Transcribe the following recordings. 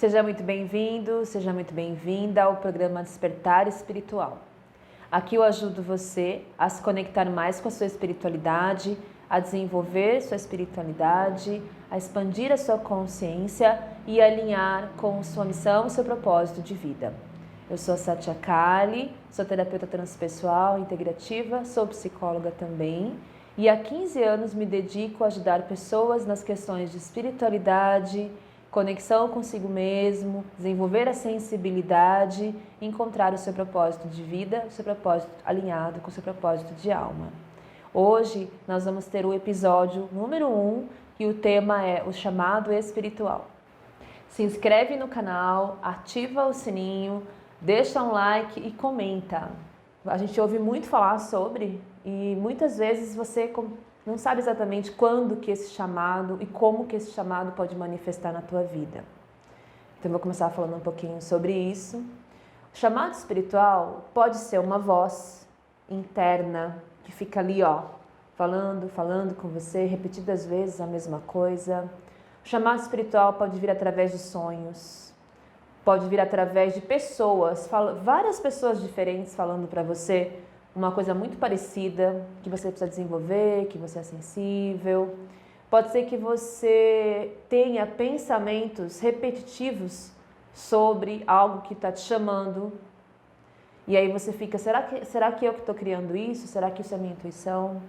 Seja muito bem-vindo, seja muito bem-vinda ao programa Despertar Espiritual. Aqui eu ajudo você a se conectar mais com a sua espiritualidade, a desenvolver sua espiritualidade, a expandir a sua consciência e alinhar com sua missão e seu propósito de vida. Eu sou a Satya Kali, sou terapeuta transpessoal integrativa, sou psicóloga também e há 15 anos me dedico a ajudar pessoas nas questões de espiritualidade, conexão consigo mesmo, desenvolver a sensibilidade, encontrar o seu propósito de vida, o seu propósito alinhado com o seu propósito de alma. Hoje nós vamos ter o episódio número 1 e o tema é o chamado espiritual. Se inscreve no canal, ativa o sininho, deixa um like e comenta. A gente ouve muito falar sobre e muitas vezes você não sabe exatamente quando que esse chamado e como que esse chamado pode manifestar na tua vida. Então eu vou começar falando um pouquinho sobre isso. O chamado espiritual pode ser uma voz interna que fica ali, falando com você repetidas vezes a mesma coisa. O chamado espiritual pode vir através de sonhos, pode vir através de pessoas, várias pessoas diferentes falando para você uma coisa muito parecida, que você precisa desenvolver, que você é sensível. Pode ser que você tenha pensamentos repetitivos sobre algo que está te chamando. E aí você fica, será que eu que estou criando isso? Será que isso é minha intuição?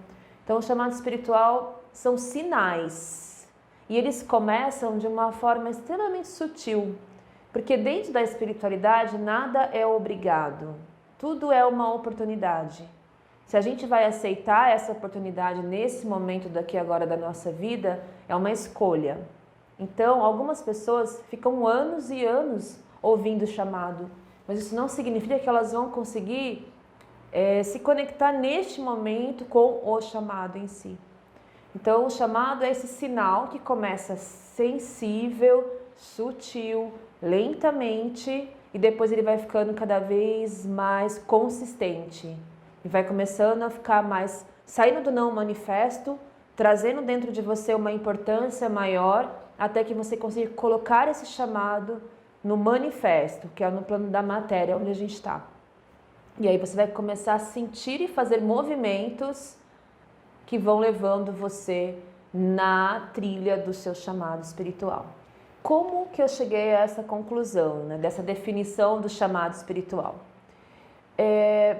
Então o chamado espiritual são sinais. E eles começam de uma forma extremamente sutil. Porque dentro da espiritualidade nada é obrigado. Tudo é uma oportunidade. Se a gente vai aceitar essa oportunidade nesse momento daqui agora da nossa vida, é uma escolha. Então, algumas pessoas ficam anos e anos ouvindo o chamado, mas isso não significa que elas vão conseguir se conectar neste momento com o chamado em si. Então, o chamado é esse sinal que começa sensível, sutil, lentamente, e depois ele vai ficando cada vez mais consistente. E vai começando a ficar mais, saindo do não manifesto, trazendo dentro de você uma importância maior, até que você consiga colocar esse chamado no manifesto, que é no plano da matéria, onde a gente está. E aí você vai começar a sentir e fazer movimentos que vão levando você na trilha do seu chamado espiritual. Como que eu cheguei a essa conclusão, dessa definição do chamado espiritual?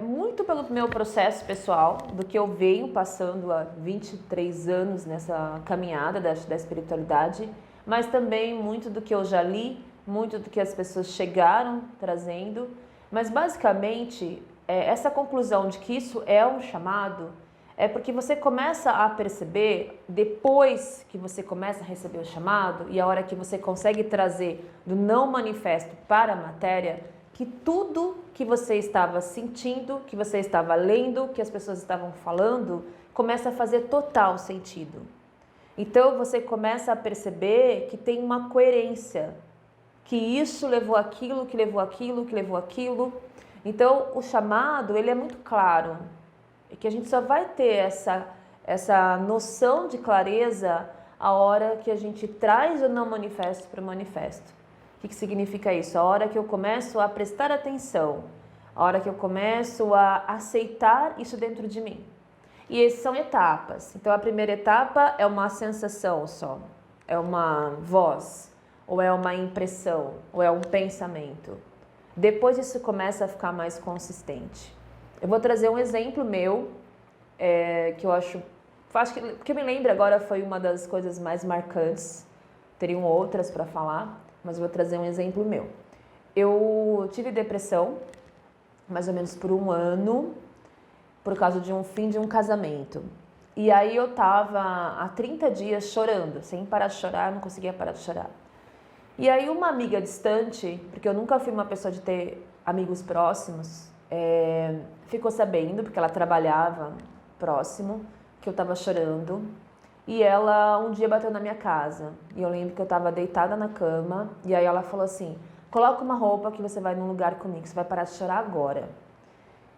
Muito pelo meu processo pessoal, do que eu venho passando há 23 anos nessa caminhada da espiritualidade, mas também muito do que eu já li, muito do que as pessoas chegaram trazendo, mas basicamente essa conclusão de que isso é um chamado é porque você começa a perceber, depois que você começa a receber o chamado, e a hora que você consegue trazer do não manifesto para a matéria, que tudo que você estava sentindo, que você estava lendo, que as pessoas estavam falando, começa a fazer total sentido. Então você começa a perceber que tem uma coerência, que isso levou aquilo, que levou aquilo, que levou aquilo. Então o chamado, ele é muito claro. E que a gente só vai ter essa noção de clareza a hora que a gente traz o não manifesto para o manifesto. O que significa isso? A hora que eu começo a prestar atenção, a hora que eu começo a aceitar isso dentro de mim. E essas são etapas. Então a primeira etapa é uma sensação só, é uma voz, ou é uma impressão, ou é um pensamento. Depois isso começa a ficar mais consistente. Eu vou trazer um exemplo meu, que eu acho que eu me lembro agora foi uma das coisas mais marcantes. Teriam outras para falar, mas eu vou trazer um exemplo meu. Eu tive depressão, mais ou menos por 1 ano, por causa de um fim de um casamento. E aí eu tava há 30 dias chorando, sem parar de chorar, não conseguia parar de chorar. E aí uma amiga distante, porque eu nunca fui uma pessoa de ter amigos próximos, ficou sabendo, porque ela trabalhava próximo, que eu estava chorando. E ela um dia bateu na minha casa. E eu lembro que eu estava deitada na cama. E aí ela falou assim, coloca uma roupa que você vai num lugar comigo, você vai parar de chorar agora.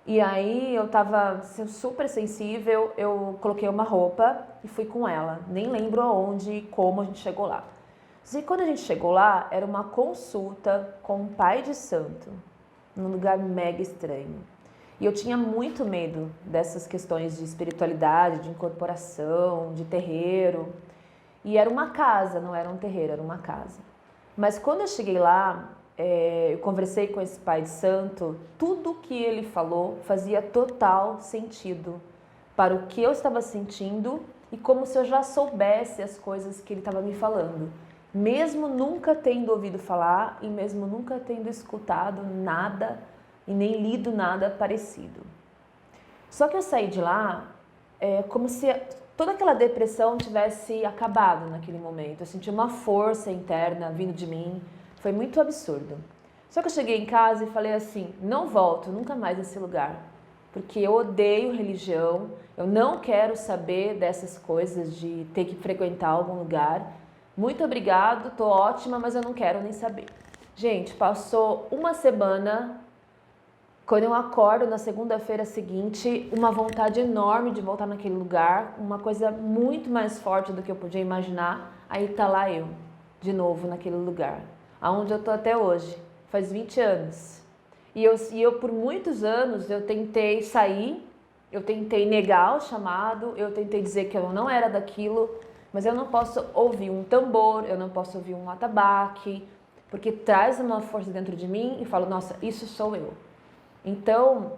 E aí eu estava super sensível, eu coloquei uma roupa e fui com ela. Nem lembro aonde e como a gente chegou lá. E quando a gente chegou lá, era uma consulta com um pai de santo, num lugar mega estranho. E eu tinha muito medo dessas questões de espiritualidade, de incorporação, de terreiro. E era uma casa, não era um terreiro, era uma casa. Mas quando eu cheguei lá, eu conversei com esse pai de santo, tudo que ele falou fazia total sentido para o que eu estava sentindo e como se eu já soubesse as coisas que ele estava me falando. Mesmo nunca tendo ouvido falar e mesmo nunca tendo escutado nada e nem lido nada parecido. Só que eu saí de lá como se toda aquela depressão tivesse acabado naquele momento. Eu senti uma força interna vindo de mim, foi muito absurdo. Só que eu cheguei em casa e falei assim, não volto nunca mais nesse lugar, porque eu odeio religião, eu não quero saber dessas coisas de ter que frequentar algum lugar. Muito obrigado, tô ótima, mas eu não quero nem saber. Gente, passou uma semana, quando eu acordo na segunda-feira seguinte, uma vontade enorme de voltar naquele lugar, uma coisa muito mais forte do que eu podia imaginar, aí tá lá eu, de novo naquele lugar, aonde eu tô até hoje, faz 20 anos. E eu por muitos anos, eu tentei sair, eu tentei negar o chamado, eu tentei dizer que eu não era daquilo, mas eu não posso ouvir um tambor, eu não posso ouvir um atabaque, porque traz uma força dentro de mim e falo, nossa, isso sou eu. Então,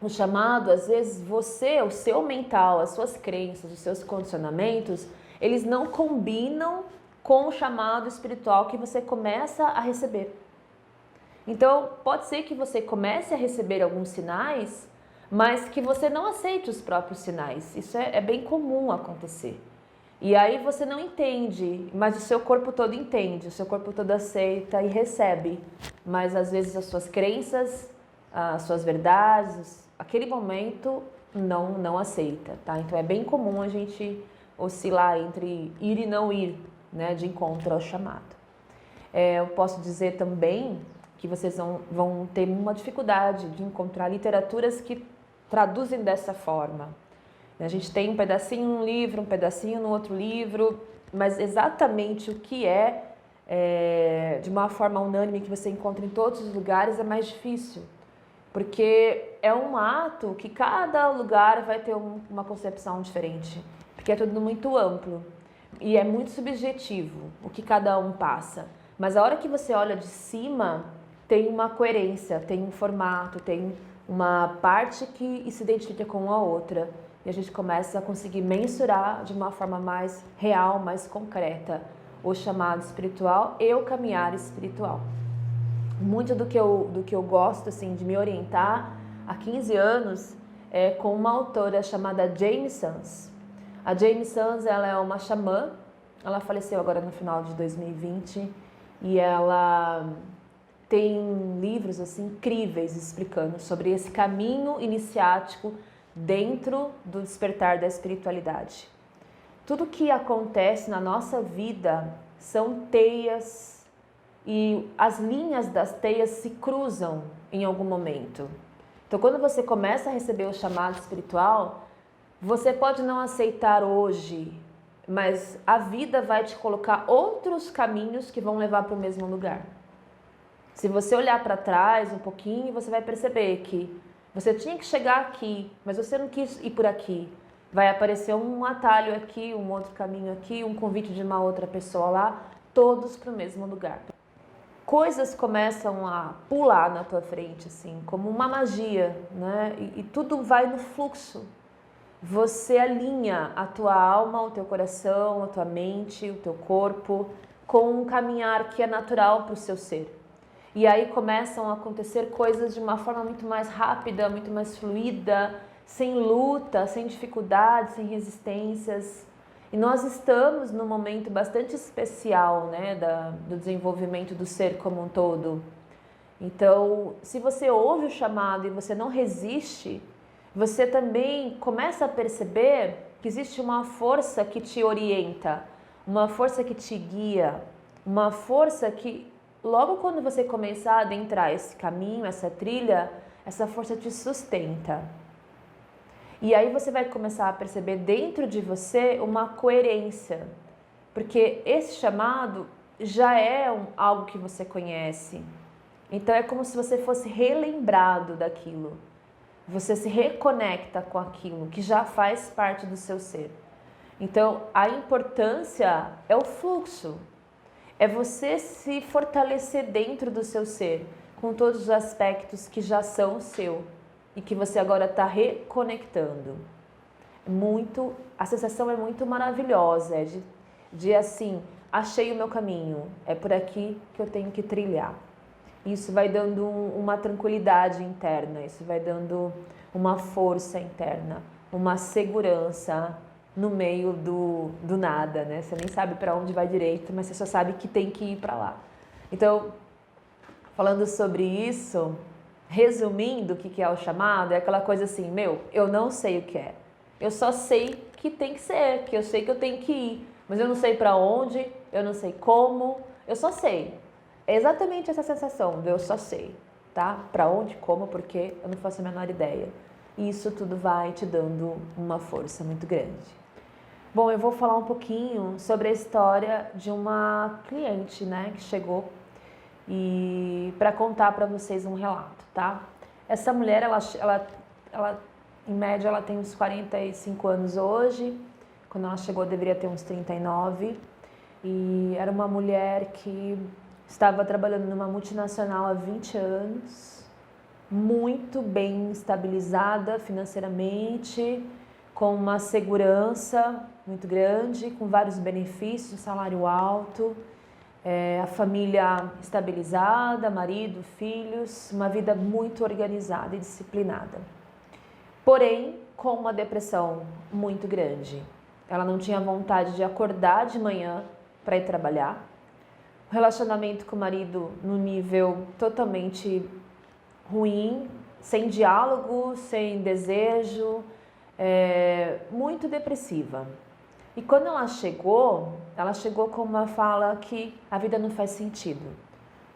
o chamado, às vezes você, o seu mental, as suas crenças, os seus condicionamentos, eles não combinam com o chamado espiritual que você começa a receber. Então, pode ser que você comece a receber alguns sinais, mas que você não aceite os próprios sinais. Isso é bem comum acontecer. E aí você não entende, mas o seu corpo todo entende, o seu corpo todo aceita e recebe. Mas às vezes as suas crenças, as suas verdades, aquele momento não aceita, tá? Então é bem comum a gente oscilar entre ir e não ir, né, de encontro ao chamado. Eu posso dizer também que vocês vão ter uma dificuldade de encontrar literaturas que traduzem dessa forma. A gente tem um pedacinho num livro, um pedacinho no outro livro, mas exatamente o que de uma forma unânime que você encontra em todos os lugares é mais difícil, porque é um ato que cada lugar vai ter uma concepção diferente, porque é tudo muito amplo e é muito subjetivo o que cada um passa. Mas a hora que você olha de cima, tem uma coerência, tem um formato, tem uma parte que se identifica com a outra. E a gente começa a conseguir mensurar de uma forma mais real, mais concreta, o chamado espiritual e o caminhar espiritual. Muito do que eu gosto assim, de me orientar há 15 anos é com uma autora chamada Jamie Sams. A Jamie Sams, ela é uma xamã, ela faleceu agora no final de 2020 e ela tem livros assim, incríveis explicando sobre esse caminho iniciático dentro do despertar da espiritualidade. Tudo que acontece na nossa vida são teias e as linhas das teias se cruzam em algum momento. Então, quando você começa a receber o chamado espiritual, você pode não aceitar hoje, mas a vida vai te colocar outros caminhos que vão levar para o mesmo lugar. Se você olhar para trás um pouquinho, você vai perceber que você tinha que chegar aqui, mas você não quis ir por aqui. Vai aparecer um atalho aqui, um outro caminho aqui, um convite de uma outra pessoa lá, todos para o mesmo lugar. Coisas começam a pular na tua frente, assim, como uma magia, né? E tudo vai no fluxo. Você alinha a tua alma, o teu coração, a tua mente, o teu corpo, com um caminhar que é natural para o seu ser. E aí começam a acontecer coisas de uma forma muito mais rápida, muito mais fluida, sem luta, sem dificuldades, sem resistências. E nós estamos num momento bastante especial, né, do desenvolvimento do ser como um todo. Então, se você ouve o chamado e você não resiste, você também começa a perceber que existe uma força que te orienta, uma força que te guia, uma força que logo quando você começar a adentrar esse caminho, essa trilha, essa força te sustenta. E aí você vai começar a perceber dentro de você uma coerência. Porque esse chamado já é algo que você conhece. Então é como se você fosse relembrado daquilo. Você se reconecta com aquilo que já faz parte do seu ser. Então a importância é o fluxo. É você se fortalecer dentro do seu ser, com todos os aspectos que já são seu e que você agora está reconectando. A sensação é muito maravilhosa, é de assim, achei o meu caminho, é por aqui que eu tenho que trilhar. Isso vai dando uma tranquilidade interna, isso vai dando uma força interna, uma segurança no meio do nada, né? Você nem sabe para onde vai direito, mas você só sabe que tem que ir para lá. Então, falando sobre isso, resumindo o que é o chamado, é aquela coisa assim, eu não sei o que é. Eu só sei que tem que ser, que eu sei que eu tenho que ir, mas eu não sei para onde, eu não sei como, eu só sei. É exatamente essa sensação do eu só sei, tá? Para onde, como, porque eu não faço a menor ideia. E isso tudo vai te dando uma força muito grande. Bom, eu vou falar um pouquinho sobre a história de uma cliente, né, que chegou e para contar para vocês um relato, tá? Essa mulher, ela em média, ela tem uns 45 anos hoje. Quando ela chegou, deveria ter uns 39. E era uma mulher que estava trabalhando numa multinacional há 20 anos, muito bem estabilizada financeiramente, com uma segurança muito grande, com vários benefícios, um salário alto, a família estabilizada, marido, filhos, uma vida muito organizada e disciplinada. Porém, com uma depressão muito grande. Ela não tinha vontade de acordar de manhã para ir trabalhar. O relacionamento com o marido no nível totalmente ruim, sem diálogo, sem desejo, muito depressiva. E quando ela chegou com uma fala que a vida não faz sentido.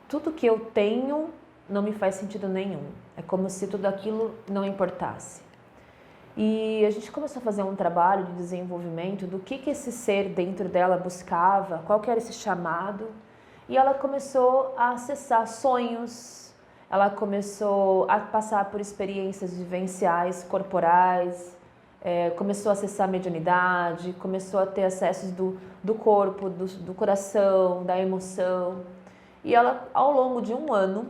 Tudo que eu tenho não me faz sentido nenhum. É como se tudo aquilo não importasse. E a gente começou a fazer um trabalho de desenvolvimento do que esse ser dentro dela buscava, qual que era esse chamado. E ela começou a acessar sonhos, ela começou a passar por experiências vivenciais, corporais, começou a acessar a mediunidade, começou a ter acessos do corpo, do coração, da emoção. E ela, ao longo de um ano,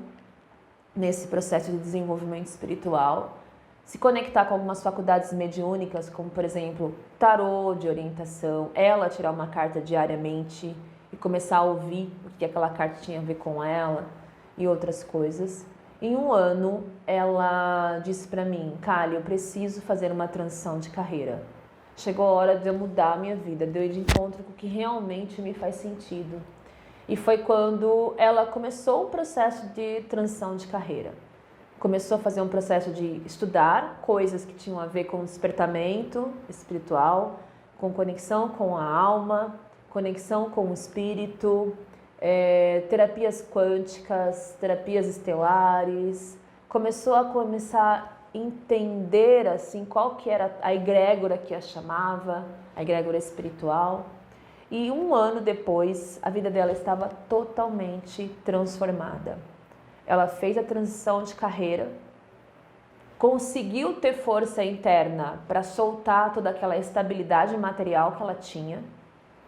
nesse processo de desenvolvimento espiritual, se conectar com algumas faculdades mediúnicas, como, por exemplo, tarô de orientação, ela tirar uma carta diariamente e começar a ouvir o que aquela carta tinha a ver com ela e outras coisas. Em um ano, ela disse para mim, Kali, eu preciso fazer uma transição de carreira. Chegou a hora de eu mudar a minha vida, de eu ir de encontro com o que realmente me faz sentido. E foi quando ela começou o processo de transição de carreira. Começou a fazer um processo de estudar coisas que tinham a ver com despertamento espiritual, com conexão com a alma, conexão com o espírito, terapias quânticas, terapias estelares. Começou a entender assim qual que era a egrégora que a chamava, a egrégora espiritual. E um ano depois, a vida dela estava totalmente transformada. Ela fez a transição de carreira, conseguiu ter força interna para soltar toda aquela estabilidade material que ela tinha,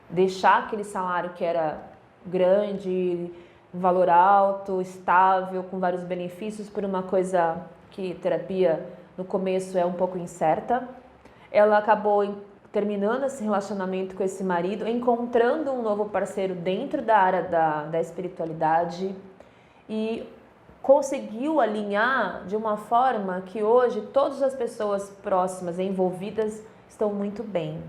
deixar aquele salário que era grande, valor alto, estável, com vários benefícios, por uma coisa que terapia no começo é um pouco incerta. Ela acabou terminando esse relacionamento com esse marido, encontrando um novo parceiro dentro da área da espiritualidade e conseguiu alinhar de uma forma que hoje todas as pessoas próximas envolvidas estão muito bem.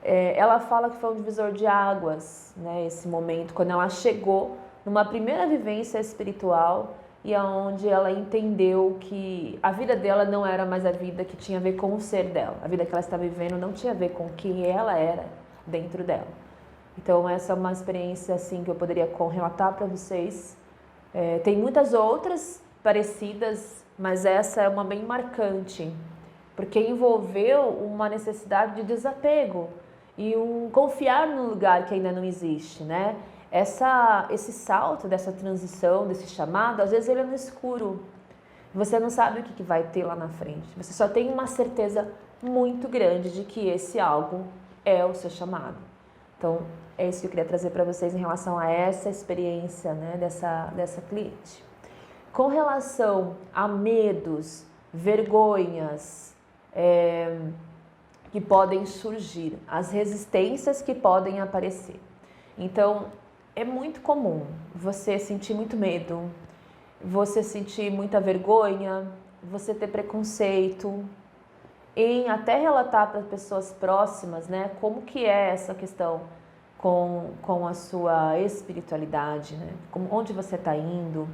Ela fala que foi um divisor de águas, né, esse momento, quando ela chegou numa primeira vivência espiritual e aonde ela entendeu que a vida dela não era mais a vida que tinha a ver com o ser dela. A vida que ela estava vivendo não tinha a ver com quem ela era dentro dela. Então essa é uma experiência assim que eu poderia relatar para vocês. Tem muitas outras parecidas, mas essa é uma bem marcante, porque envolveu uma necessidade de desapego e um confiar num lugar que ainda não existe, né? Esse salto dessa transição, desse chamado, às vezes ele é no escuro. Você não sabe o que vai ter lá na frente. Você só tem uma certeza muito grande de que esse algo é o seu chamado. Então, é isso que eu queria trazer para vocês em relação a essa experiência, né, dessa cliente. Com relação a medos, vergonhas que podem surgir, as resistências que podem aparecer. Então, é muito comum você sentir muito medo, você sentir muita vergonha, você ter preconceito, em até relatar para pessoas próximas, né, como que é essa questão com a sua espiritualidade, né, onde você está indo.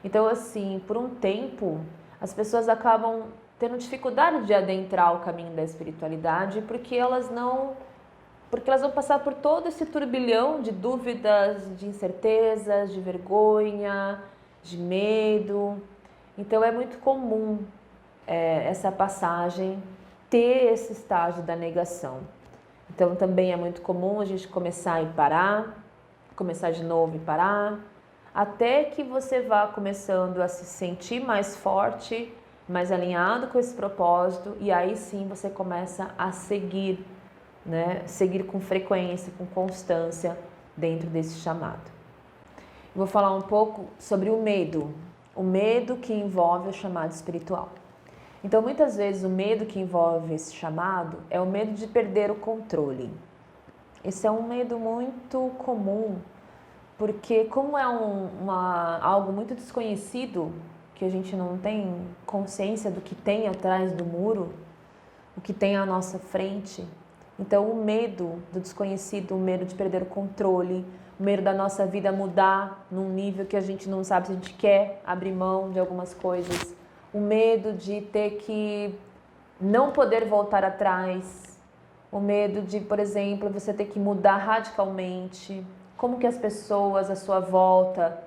Então, assim, por um tempo, as pessoas acabam tendo dificuldade de adentrar o caminho da espiritualidade porque elas vão passar por todo esse turbilhão de dúvidas, de incertezas, de vergonha, de medo. Então é muito comum essa passagem ter esse estágio da negação. Então também é muito comum a gente começar e parar, começar de novo e parar, até que você vá começando a se sentir mais forte, mais alinhado com esse propósito, e aí sim você começa a seguir, né? Seguir com frequência, com constância dentro desse chamado. Eu vou falar um pouco sobre o medo que envolve o chamado espiritual. Então, muitas vezes, o medo que envolve esse chamado é o medo de perder o controle. Esse é um medo muito comum, porque como é algo muito desconhecido, que a gente não tem consciência do que tem atrás do muro, o que tem à nossa frente, então o medo do desconhecido, o medo de perder o controle, o medo da nossa vida mudar num nível que a gente não sabe se a gente quer abrir mão de algumas coisas, o medo de ter que não poder voltar atrás, o medo de, por exemplo, você ter que mudar radicalmente, como que as pessoas à sua volta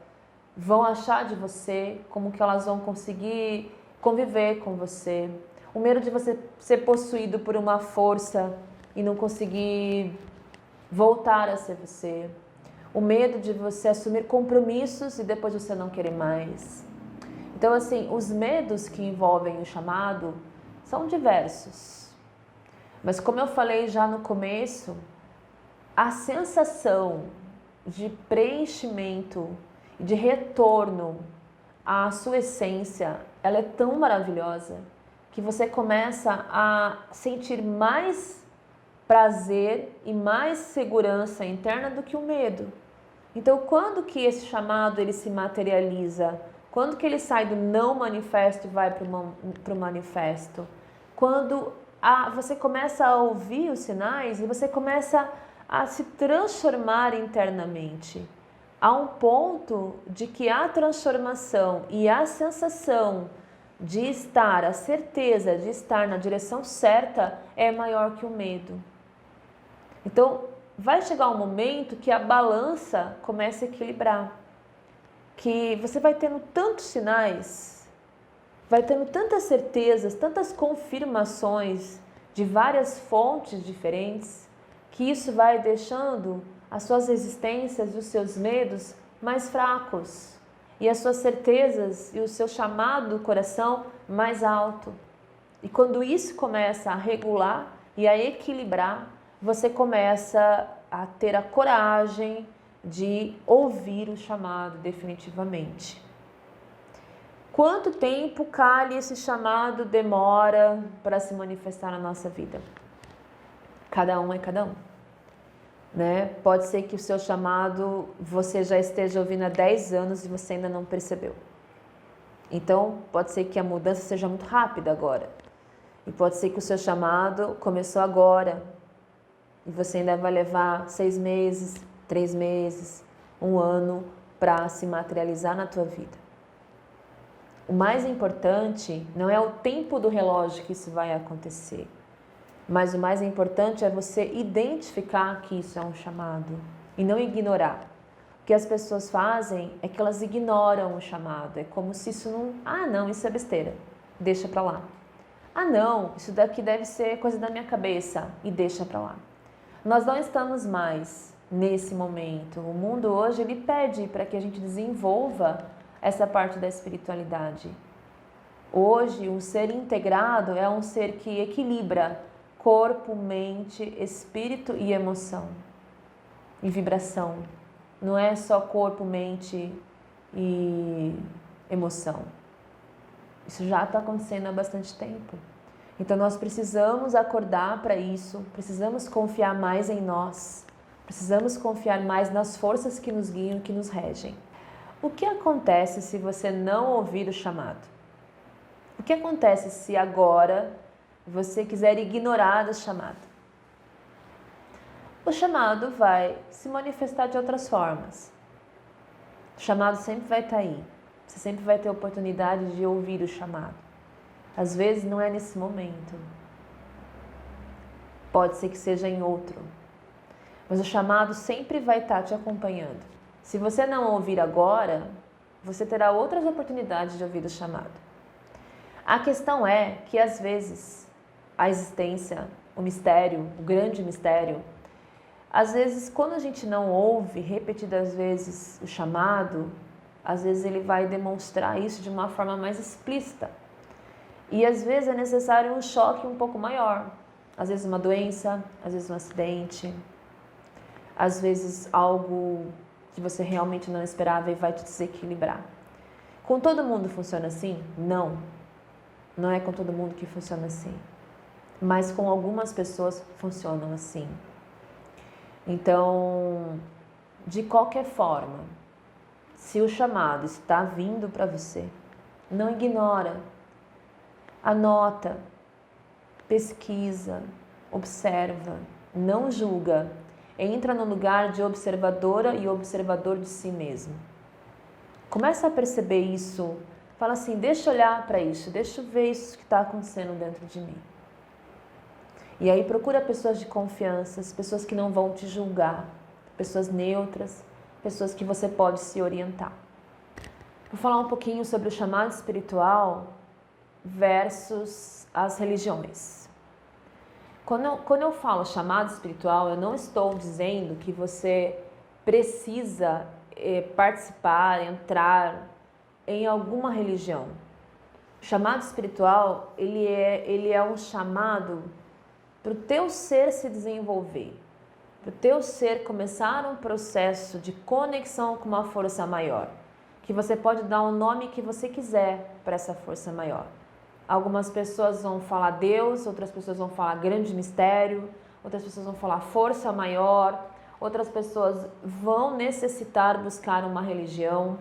vão achar de você, como que elas vão conseguir conviver com você, o medo de você ser possuído por uma força e não conseguir voltar a ser você, o medo de você assumir compromissos e depois você não querer mais. Então, assim, os medos que envolvem o chamado são diversos. Mas como eu falei já no começo, a sensação de preenchimento, de retorno à sua essência, ela é tão maravilhosa que você começa a sentir mais prazer e mais segurança interna do que o medo. Então, quando que esse chamado ele se materializa? Quando que ele sai do não manifesto e vai para o manifesto? Quando você começa a ouvir os sinais e você começa a se transformar internamente, a um ponto de que a transformação e a sensação de estar, a certeza de estar na direção certa é maior que o medo. Então, vai chegar um momento que a balança começa a equilibrar, que você vai tendo tantos sinais, vai tendo tantas certezas, tantas confirmações de várias fontes diferentes, que isso vai deixando as suas resistências e os seus medos mais fracos e as suas certezas e o seu chamado do coração mais alto. E quando isso começa a regular e a equilibrar, você começa a ter a coragem de ouvir o chamado definitivamente. Quanto tempo, Kali, esse chamado demora para se manifestar na nossa vida? Cada um é cada um, né? Pode ser que o seu chamado você já esteja ouvindo há 10 anos e você ainda não percebeu. Então, pode ser que a mudança seja muito rápida agora. E pode ser que o seu chamado começou agora e você ainda vai levar 6 meses, 3 meses, 1 ano para se materializar na tua vida. O mais importante não é o tempo do relógio que isso vai acontecer, mas o mais importante é você identificar que isso é um chamado e não ignorar. O que as pessoas fazem é que elas ignoram o chamado, é como se isso não... Ah, não, isso é besteira, deixa para lá. Ah, não, isso daqui deve ser coisa da minha cabeça e deixa para lá. Nós não estamos mais nesse momento. O mundo hoje ele pede para que a gente desenvolva essa parte da espiritualidade. Hoje, um ser integrado é um ser que equilibra corpo, mente, espírito e emoção e vibração. Não é só corpo, mente e emoção. Isso já está acontecendo há bastante tempo. Então nós precisamos acordar para isso, precisamos confiar mais em nós, precisamos confiar mais nas forças que nos guiam, que nos regem. O que acontece se você não ouvir o chamado? O que acontece se agora você quiser ignorar o chamado? O chamado vai se manifestar de outras formas. O chamado sempre vai estar aí. Você sempre vai ter a oportunidade de ouvir o chamado. Às vezes não é nesse momento. Pode ser que seja em outro. Mas o chamado sempre vai estar te acompanhando. Se você não ouvir agora, você terá outras oportunidades de ouvir o chamado. A questão é que às vezes a existência, o mistério, o grande mistério, às vezes quando a gente não ouve repetidas vezes o chamado, às vezes ele vai demonstrar isso de uma forma mais explícita. E às vezes é necessário um choque um pouco maior. Às vezes uma doença, às vezes um acidente, às vezes algo que você realmente não esperava e vai te desequilibrar. Com todo mundo funciona assim? Não. Não é com todo mundo que funciona assim. Mas com algumas pessoas funcionam assim. Então, de qualquer forma, se o chamado está vindo para você, não ignora. Anota, pesquisa, observa, não julga. Entra no lugar de observadora e observador de si mesmo. Começa a perceber isso. Fala assim, deixa eu olhar para isso, deixa eu ver isso que está acontecendo dentro de mim. E aí procura pessoas de confiança, pessoas que não vão te julgar, pessoas neutras, pessoas que você pode se orientar. Vou falar um pouquinho sobre o chamado espiritual versus as religiões. Quando eu falo chamado espiritual, eu não estou dizendo que você precisa participar, entrar em alguma religião. O chamado espiritual, ele é um chamado para o teu ser se desenvolver, para o teu ser começar um processo de conexão com uma força maior, que você pode dar o nome que você quiser para essa força maior. Algumas pessoas vão falar Deus, outras pessoas vão falar grande mistério, outras pessoas vão falar força maior, outras pessoas vão necessitar buscar uma religião.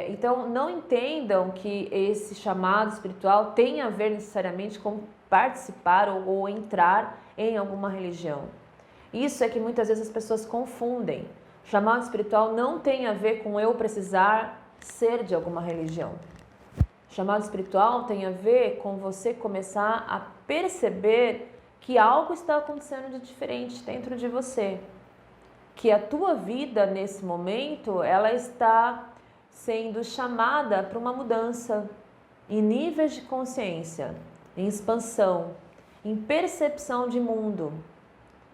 Então, não entendam que esse chamado espiritual tem a ver necessariamente com participar ou entrar em alguma religião. Isso é que muitas vezes as pessoas confundem. O chamado espiritual não tem a ver com eu precisar ser de alguma religião. O chamado espiritual tem a ver com você começar a perceber que algo está acontecendo de diferente dentro de você. Que a tua vida nesse momento, ela está sendo chamada para uma mudança em níveis de consciência, em expansão, em percepção de mundo,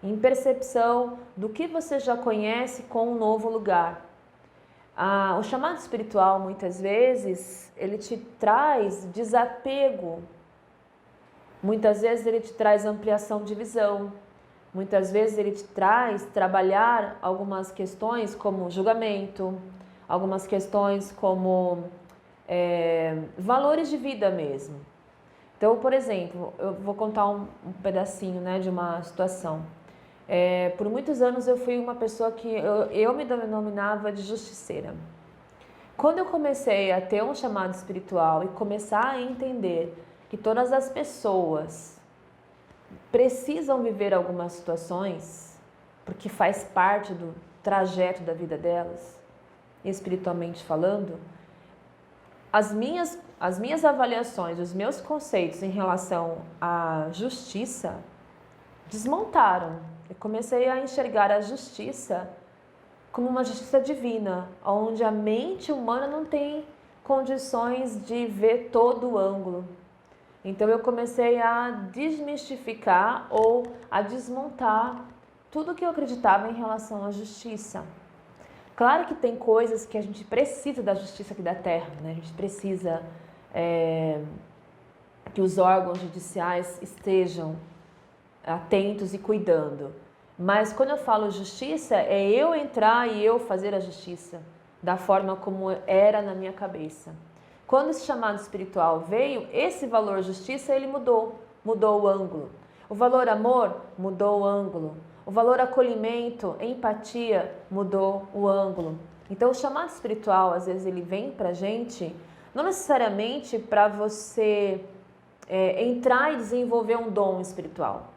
em percepção do que você já conhece com um novo lugar. O chamado espiritual, muitas vezes, ele te traz desapego, muitas vezes ele te traz ampliação de visão, muitas vezes ele te traz trabalhar algumas questões como julgamento, algumas questões como valores de vida mesmo. Então, por exemplo, eu vou contar um pedacinho, de uma situação. Por muitos anos eu fui uma pessoa que eu me denominava de justiceira. Quando eu comecei a ter um chamado espiritual e começar a entender que todas as pessoas precisam viver algumas situações, porque faz parte do trajeto da vida delas, espiritualmente falando, as minhas avaliações, os meus conceitos em relação à justiça desmontaram. Eu comecei a enxergar a justiça como uma justiça divina, onde a mente humana não tem condições de ver todo o ângulo. Então eu comecei a desmistificar ou a desmontar tudo que eu acreditava em relação à justiça. Claro que tem coisas que a gente precisa da justiça aqui da Terra, né? A gente precisa que os órgãos judiciais estejam atentos e cuidando. Mas quando eu falo justiça, é eu entrar e eu fazer a justiça da forma como era na minha cabeça. Quando esse chamado espiritual veio, esse valor justiça, ele mudou o ângulo. O valor amor mudou o ângulo. O valor acolhimento, empatia mudou o ângulo. Então o chamado espiritual, às vezes ele vem pra gente, não necessariamente para você entrar e desenvolver um dom espiritual.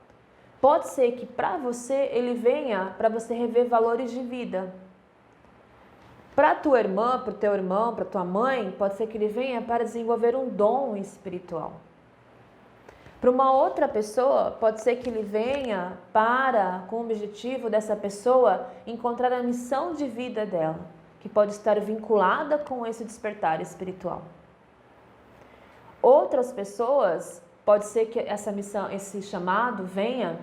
Pode ser que para você ele venha para você rever valores de vida. Para tua irmã, para o teu irmão, para tua mãe, pode ser que ele venha para desenvolver um dom espiritual. Para uma outra pessoa, pode ser que ele venha com o objetivo dessa pessoa encontrar a missão de vida dela, que pode estar vinculada com esse despertar espiritual. Outras pessoas, pode ser que essa missão, esse chamado venha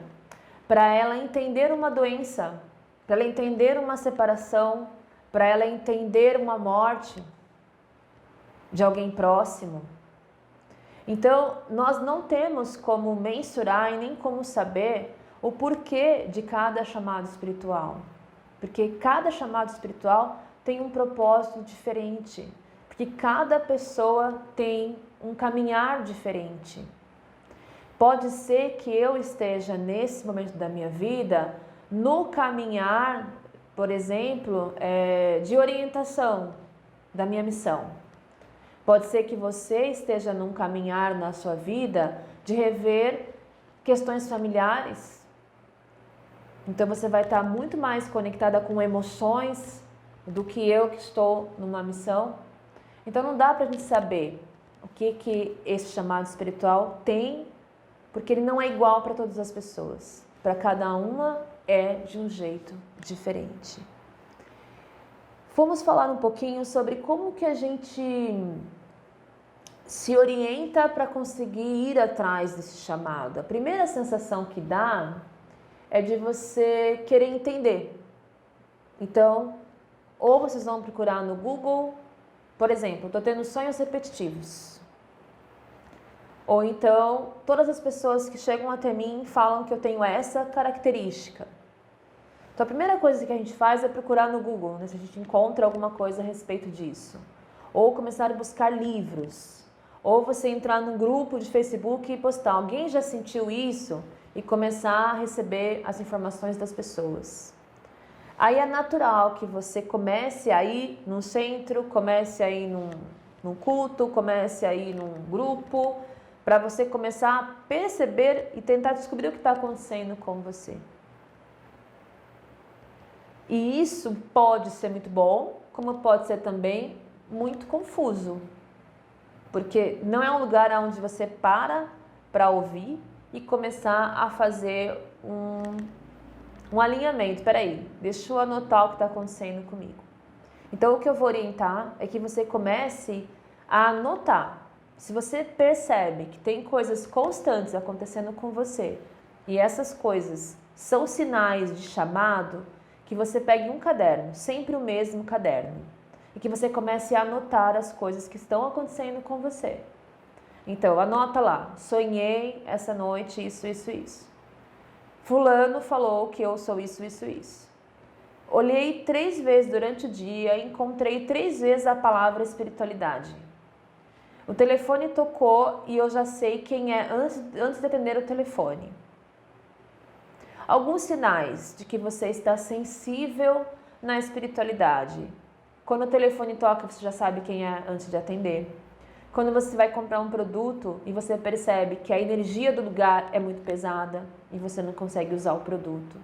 para ela entender uma doença, para ela entender uma separação, para ela entender uma morte de alguém próximo. Então, nós não temos como mensurar e nem como saber o porquê de cada chamado espiritual. Porque cada chamado espiritual tem um propósito diferente. Porque cada pessoa tem um caminhar diferente. Pode ser que eu esteja nesse momento da minha vida no caminhar, por exemplo, de orientação da minha missão. Pode ser que você esteja num caminhar na sua vida de rever questões familiares. Então você vai estar muito mais conectada com emoções do que eu que estou numa missão. Então não dá para a gente saber o que esse chamado espiritual tem, porque ele não é igual para todas as pessoas. Para cada uma é de um jeito diferente. Vamos falar um pouquinho sobre como que a gente se orienta para conseguir ir atrás desse chamado. A primeira sensação que dá é de você querer entender. Então, ou vocês vão procurar no Google, por exemplo, estou tendo sonhos repetitivos. Ou então, todas as pessoas que chegam até mim falam que eu tenho essa característica. Então, a primeira coisa que a gente faz é procurar no Google, né, se a gente encontra alguma coisa a respeito disso. Ou começar a buscar livros. Ou você entrar num grupo de Facebook e postar, alguém já sentiu isso? E começar a receber as informações das pessoas. Aí é natural que você comece a ir num centro, comece a ir num culto, comece a ir num grupo, para você começar a perceber e tentar descobrir o que está acontecendo com você. E isso pode ser muito bom, como pode ser também muito confuso. Porque não é um lugar onde você para ouvir e começar a fazer um alinhamento. Espera aí, deixa eu anotar o que está acontecendo comigo. Então, o que eu vou orientar é que você comece a anotar. Se você percebe que tem coisas constantes acontecendo com você e essas coisas são sinais de chamado, que você pegue um caderno, sempre o mesmo caderno, e que você comece a anotar as coisas que estão acontecendo com você. Então, anota lá, sonhei essa noite isso, isso, isso. Fulano falou que eu sou isso, isso, isso. Olhei 3 vezes durante o dia e encontrei 3 vezes a palavra espiritualidade. O telefone tocou e eu já sei quem é antes de atender o telefone. Alguns sinais de que você está sensível na espiritualidade. Quando o telefone toca, você já sabe quem é antes de atender. Quando você vai comprar um produto e você percebe que a energia do lugar é muito pesada e você não consegue usar o produto.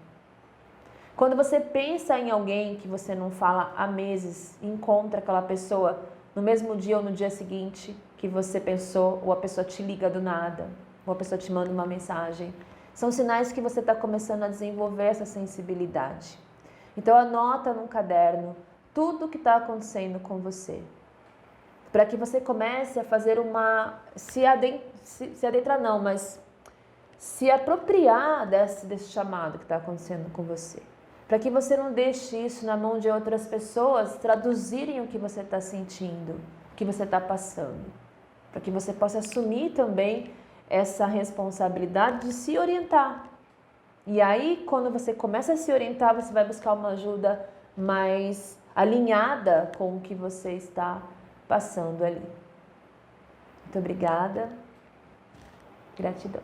Quando você pensa em alguém que você não fala há meses e encontra aquela pessoa no mesmo dia ou no dia seguinte que você pensou, ou a pessoa te liga do nada, ou a pessoa te manda uma mensagem. São sinais que você está começando a desenvolver essa sensibilidade. Então anota num caderno tudo o que está acontecendo com você. Para que você comece a fazer se adentrar não, mas se apropriar desse chamado que está acontecendo com você. Para que você não deixe isso na mão de outras pessoas traduzirem o que você está sentindo, o que você está passando. Para que você possa assumir também essa responsabilidade de se orientar. E aí, quando você começa a se orientar, você vai buscar uma ajuda mais alinhada com o que você está passando ali. Muito obrigada. Gratidão.